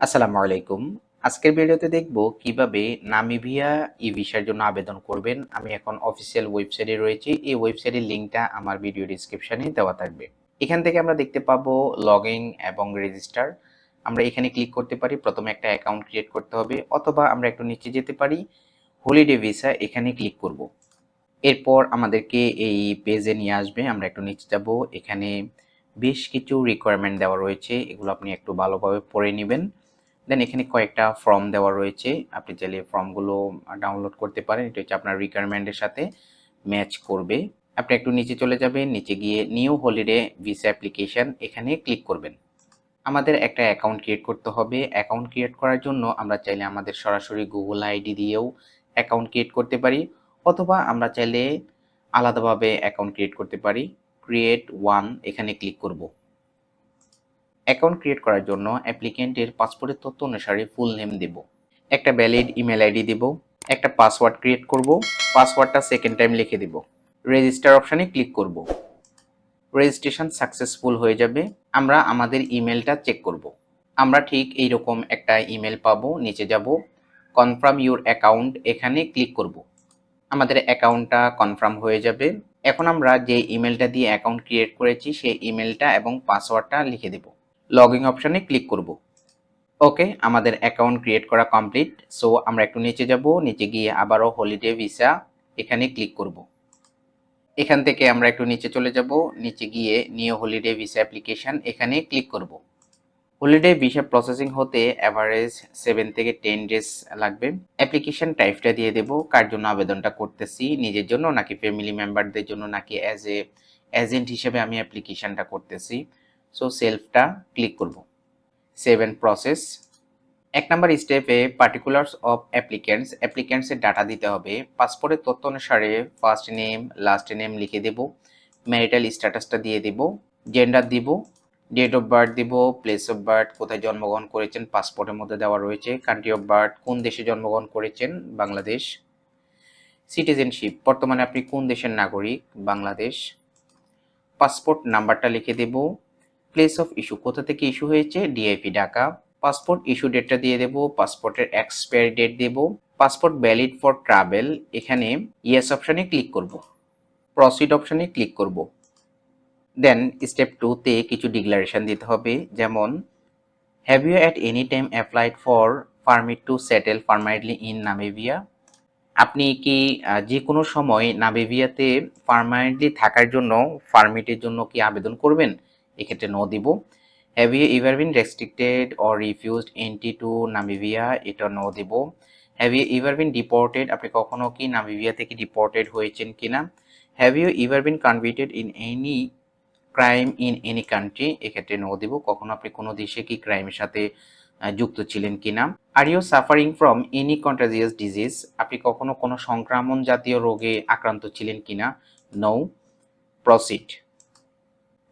আসসালামু আলাইকুম। আজকের ভিডিওতে দেখব কিভাবে নামিবিয়া ই-ভিসার জন্য আবেদন করবেন। আমি এখন অফিসিয়াল ওয়েবসাইটে রয়েছি। এই ওয়েবসাইটের লিংকটা আমার ভিডিও ডেসক্রিপশনে দেওয়া থাকবে। এখান থেকে আমরা দেখতে পাবো লগইন এবং রেজিস্টার। আমরা এখানে ক্লিক করতে পারি। প্রথমে একটা অ্যাকাউন্ট ক্রিয়েট করতে হবে অথবা আমরা একটু নিচে যেতে পারি। হলিডে ভিসা এখানে ক্লিক করব। এরপর আমাদেরকে এই পেজে নিয়ে আসবে। আমরা একটু নিচে যাব। এখানে বেশ কিছু রিকোয়ারমেন্ট দেওয়া রয়েছে। এগুলো আপনি একটু ভালোভাবে পড়ে নিবেন। দেন এখানে কয়েকটা ফর্ম দেওয়া রয়েছে, আপনি চাইলে ফর্মগুলো ডাউনলোড করতে পারেন। এটা হচ্ছে আপনার রিকোয়ারমেন্টের সাথে ম্যাচ করবে। আপনি একটু নিচে চলে যাবেন, নিচে গিয়ে নিউ হলিডে ভিসা অ্যাপ্লিকেশন এখানে ক্লিক করবেন। আমাদের একটা অ্যাকাউন্ট ক্রিয়েট করতে হবে। অ্যাকাউন্ট ক্রিয়েট করার জন্য আমরা চাইলে আমাদের সরাসরি গুগল আইডি দিয়েও অ্যাকাউন্ট ক্রিয়েট করতে পারি অথবা আমরা চাইলে আলাদাভাবে অ্যাকাউন্ট ক্রিয়েট করতে পারি। ক্রিয়েট ওয়ান এখানে ক্লিক করব। অ্যাকাউন্ট ক্রিয়েট করার জন্য অ্যাপ্লিকেন্টের পাসপোর্টের তথ্য অনুসারে ফুল নেম দেব, একটা ভ্যালিড ইমেল আইডি দেব, একটা পাসওয়ার্ড ক্রিয়েট করব, পাসওয়ার্ডটা সেকেন্ড টাইম লিখে দেব, রেজিস্টার অপশানে ক্লিক করব। রেজিস্ট্রেশন সাকসেসফুল হয়ে যাবে। আমরা আমাদের ইমেলটা চেক করব। আমরা ঠিক এইরকম একটা ইমেল পাবো। নিচে যাব, কনফার্ম ইউর অ্যাকাউন্ট এখানে ক্লিক করব। আমাদের অ্যাকাউন্টটা কনফার্ম হয়ে যাবে। এখন আমরা যে ইমেলটা দিয়ে অ্যাকাউন্ট ক্রিয়েট করেছি সেই ইমেলটা এবং পাসওয়ার্ডটা লিখে দেব। লগইন অপশানে ক্লিক করব। ওকে, আমাদের অ্যাকাউন্ট ক্রিয়েট করা কমপ্লিট। সো আমরা একটু নিচে যাব, নিচে গিয়ে আবারও হলিডে ভিসা এখানে ক্লিক করব। এখান থেকে আমরা একটু নিচে চলে যাব, নিচে গিয়ে নিউ হলিডে ভিসা অ্যাপ্লিকেশন এখানে ক্লিক করব। হলিডে ভিসা প্রসেসিং হতে অ্যাভারেজ 7 থেকে 10 ডেজ লাগবে। অ্যাপ্লিকেশন টাইপটা দিয়ে দেব, কার জন্য আবেদনটা করতেছি, নিজের জন্য নাকি ফ্যামিলি মেম্বারদের জন্য নাকি অ্যাজ এ এজেন্ট হিসেবে আমি অ্যাপ্লিকেশনটা করতেছি। সো সেলফটা ক্লিক করব। Save and process. 1 নাম্বার স্টেপে পার্টিকুলার্স অফ অ্যাপ্লিক্যান্টসের ডাটা দিতে হবে। পাসপোর্টের তথ্য অনুসারে ফার্স্ট নেম লাস্ট নেম লিখে দেব, ম্যারিটাল স্ট্যাটাসটা দিয়ে দেব, জেন্ডার দিব, ডেট অফ বার্থ দিব, প্লেস অফ বার্থ কোথায় জন্মগ্রহণ করেছেন পাসপোর্টের মধ্যে দেওয়া রয়েছে, কান্ট্রি অফ বার্থ কোন দেশে জন্মগ্রহণ করেছেন বাংলাদেশ, সিটিজেনশিপ বর্তমানে আপনি কোন দেশের নাগরিক বাংলাদেশ, পাসপোর্ট নাম্বারটা লিখে দেব, প্লেস অফ ইস্যু কোথা থেকে ইস্যু হয়েছে ডিআইপি ঢাকা, পাসপোর্ট ইস্যু ডেটটা দিয়ে দেব, পাসপোর্টের এক্সপায়ারি ডেট দেব, পাসপোর্ট ভ্যালিড ফর ট্রাভেল এখানে ইয়েস অপশানে ক্লিক করব, প্রসিড অপশানে ক্লিক করব। দেন স্টেপ 2 তে কিছু ডিক্লারেশন দিতে হবে, যেমন have you at any time applied for permit to settle permanently in Namibia, আপনি কি যে কোনো সময় নামিবিয়াতে পার্মানেন্টলি থাকার জন্য পারমিটের জন্য কি আবেদন করবেন, এক্ষেত্রে নো দিব। Have you ever been restricted or refused entry to Namibia, এটা নো দিব। Have you ever been deported, আপনি কখনো কি নামিবিয়া থেকে ডিপোর্টেড হয়েছেন কিনা। Have you ever been convicted in any crime in any country, এক্ষেত্রে নো দিব, কখনো আপনি কোনো দেশে কি ক্রাইমের সাথে যুক্ত ছিলেন কিনা। Are you suffering from any contagious disease, আপনি কখনো কোনো সংক্রমণ জাতীয় রোগে আক্রান্ত ছিলেন কিনা, নো। প্রসিড।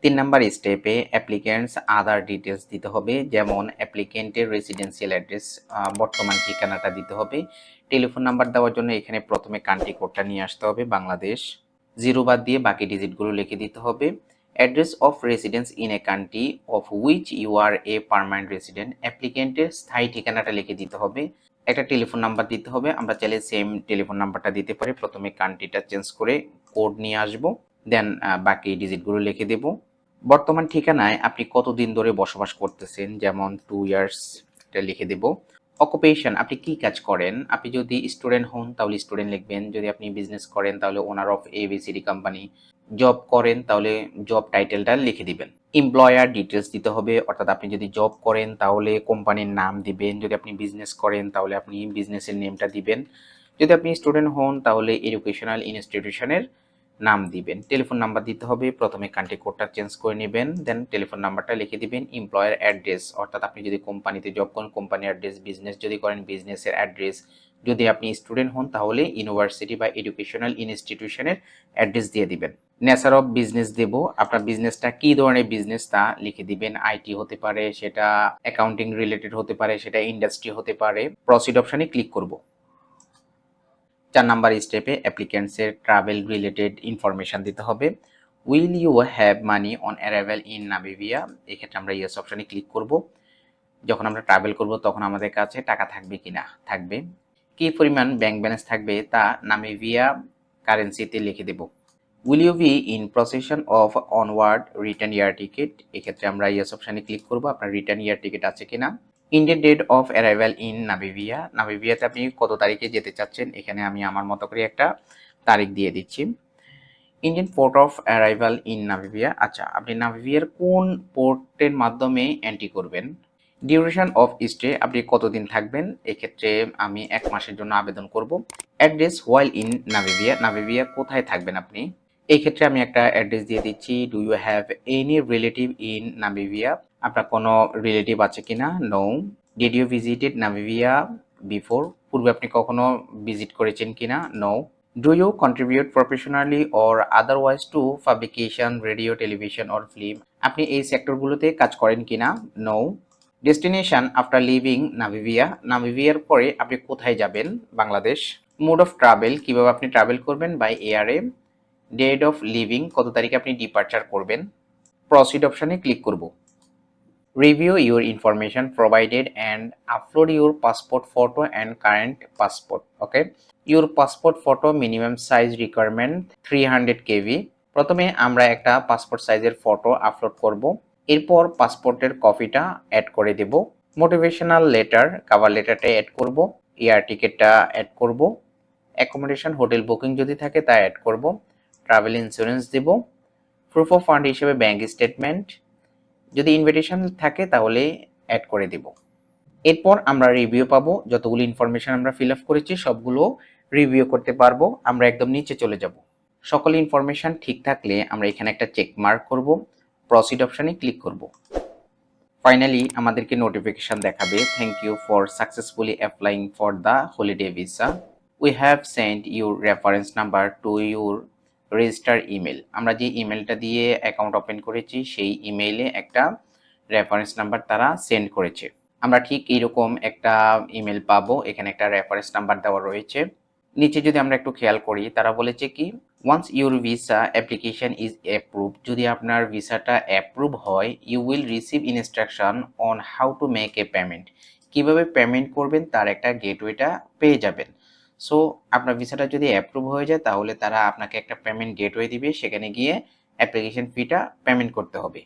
3 নাম্বার স্টেপে অ্যাপ্লিক্যান্টস আদার ডিটেলস দিতে হবে, যেমন অ্যাপ্লিকেন্টের রেসিডেন্সিয়াল অ্যাড্রেস বর্তমান ঠিকানাটা দিতে হবে। টেলিফোন নাম্বার দেওয়ার জন্য এখানে প্রথমে কান্ট্রি কোডটা নিয়ে আসতে হবে বাংলাদেশ, জিরো বাদ দিয়ে বাকি ডিজিটগুলো লিখে দিতে হবে। Address of residence in a country of which you are a permanent resident, অ্যাপ্লিকেন্টের স্থায়ী ঠিকানাটা লিখে দিতে হবে। একটা টেলিফোন নাম্বার দিতে হবে, আমরা চাইলে সেম টেলিফোন নাম্বারটা দিতে পারি। প্রথমে কান্ট্রিটা চেঞ্জ করে কোড নিয়ে আসবো, দেন বাকি ডিজিটগুলো লিখে দেব। বর্তমান ঠিকানায় আপনি কতদিন ধরে বসবাস করতেছেন, যেমন 2 ইয়ার্স, এটা লিখে দেব। অকুপেশন, আপনি কি কাজ করেন, আপনি যদি স্টুডেন্ট হন তাহলে স্টুডেন্ট লিখবেন, যদি আপনি বিজনেস করেন তাহলে owner of ABCD company, job করেন তাহলে জব টাইটেলটা লিখে দিবেন। এমপ্লয়ার ডিটেলস দিতে হবে, অর্থাৎ আপনি যদি জব করেন তাহলে কোম্পানির নাম দিবেন, যদি আপনি বিজনেস করেন তাহলে আপনি বিজনেসের নেমটা দিবেন, যদি আপনি স্টুডেন্ট হন তাহলে এডুকেশনাল ইনস্টিটিউশনের নাম দিবেন। টেলিফোন নাম্বার দিতে হবে, প্রথমে কান্ট্রি কোডটা চেঞ্জ করে নেবেন, দেন টেলিফোন নাম্বারটা লিখে দিবেন। এমপ্লয়ার অ্যাড্রেস, অর্থাৎ আপনি যদি কোম্পানিতে জব করেন কোম্পানি অ্যাড্রেস, বিজনেস যদি করেন বিজনেসের অ্যাড্রেস, যদি আপনি স্টুডেন্ট হন তাহলে ইউনিভার্সিটি বা এডুকেশনাল ইনস্টিটিউশনের অ্যাড্রেস দিয়ে দিবেন। নেচার অফ বিজনেস দেব, আপনার বিজনেসটা কি ধরনের বিজনেস তা লিখে দিবেন। আইটি হতে পারে, সেটা অ্যাকাউন্টিং রিলেটেড হতে পারে, সেটা ইন্ডাস্ট্রি হতে পারে। প্রসিড অপশনে ক্লিক করব। 4 নাম্বার স্টেপে অ্যাপ্লিক্যান্টসের ট্রাভেল রিলেটেড ইনফরমেশন দিতে হবে। Will you have money on arrival in Namibia, এক্ষেত্রে আমরা ইয়েস অপশনে ক্লিক করব। যখন আমরা ট্রাভেল করব তখন আমাদের কাছে টাকা থাকবে কিনা, থাকবে। কি পরিমাণ ব্যাংক ব্যালেন্স থাকবে তা নামিবিয়া কারেন্সিতে লিখে দেব। Will you be in possession of onward return air ticket, এক্ষেত্রে আমরা ইয়েস অপশানে ক্লিক করব আপনার রিটার্ন ইয়ার টিকিট আছে কিনা। Indian date of arrival in Namibia, নামিবিয়াতে আপনি কত তারিখে যেতে চাচ্ছেন, এখানে আমি আমার মতো করে একটা তারিখ দিয়ে দিচ্ছি। Indian port of arrival in Namibia, আচ্ছা আপনি নামিবিয়ার কোন পোর্টের মাধ্যমে এন্ট্রি করবেন। ডিউরেশন অফ স্টে, আপনি কতদিন থাকবেন, এক্ষেত্রে আমি 1 মাসের জন্য আবেদন করব। Address while in Namibia, Namibia কোথায় থাকবেন আপনি, এই ক্ষেত্রে আমি একটা অ্যাড্রেস দিয়ে দিচ্ছি। Do you have any relative in Namibia, আপনার কোনো রিলেটিভ আছে কিনা, no. Did you visited Namibia before, পূর্বে আপনি কখনো ভিজিট করেছেন কিনা, no. Do you contribute professionally or otherwise to publication, radio, television or film, আপনি এই সেক্টরগুলোতে কাজ করেন কিনা, no. Destination after leaving Namibia, নামিবিয়ার পরে আপনি কোথায় যাবেন, বাংলাদেশ। মোড অফ ট্রাভেল, কিভাবে আপনি ট্রাভেল করবেন, বাই এয়ারে। ডেট অফ লিভিং, কত তারিখে আপনি ডিপার্চার করবেন। প্রসিড অপশনে ক্লিক করব। Review your information provided and upload your passport photo and current passport, okay. Your passport photo minimum size requirement 300 কেবি, প্রথমে আমরা একটা পাসপোর্ট সাইজের ফটো আপলোড করব, এরপর পাসপোর্টের কপিটা অ্যাড করে দেব। মোটিভেশনাল লেটার, কভার লেটারটা অ্যাড করব, এয়ার টিকিটটা অ্যাড করব, অ্যাকোমোডেশন হোটেল বুকিং যদি থাকে তা অ্যাড করব, ট্রাভেল ইন্স্যুরেন্স দেব, প্রুফ অফ ফান্ড হিসেবে ব্যাংক স্টেটমেন্ট, যদি ইনভিটেশন থাকে তাহলে অ্যাড করে দেব। এরপর আমরা রিভিউ পাবো, যতগুলো ইনফরমেশন আমরা ফিল আপ করেছি সবগুলো রিভিউ করতে পারবো। আমরা একদম নিচে চলে যাব, সকল ইনফরমেশন ঠিক থাকলে আমরা এখানে একটা চেক মার্ক করব, প্রসিড অপশনে ক্লিক করব। ফাইনালি আমাদেরকে নোটিফিকেশন দেখাবে, thank you for successfully applying for the holiday visa, we have sent your reference number to your register email, আমরা যে ইমেলটা দিয়ে অ্যাকাউন্ট ওপেন করেছি সেই ইমেইলে একটা রেফারেন্স নাম্বার তারা সেন্ড করেছে। আমরা ঠিক এইরকম একটা ইমেল পাবো, এখানে একটা রেফারেন্স নাম্বার দেওয়া রয়েছে। নিচে যদি আমরা একটু খেয়াল করি তারা বলেছে কি, once your visa application is approve, যদি আপনার ভিসাটা অ্যাপ্রুভ হয়, you will receive instruction on how to make a payment, কিভাবে পেমেন্ট করবেন তার একটা গেটওয়েটা পেয়ে যাবেন। সো আপনার ভিসাটা যদি অ্যাপ্রুভ হয়ে যায় তাহলে তারা আপনাকে একটা পেমেন্ট গেটওয়ে দিবে, সেখানে গিয়ে অ্যাপ্লিকেশন ফিটা পেমেন্ট করতে হবে।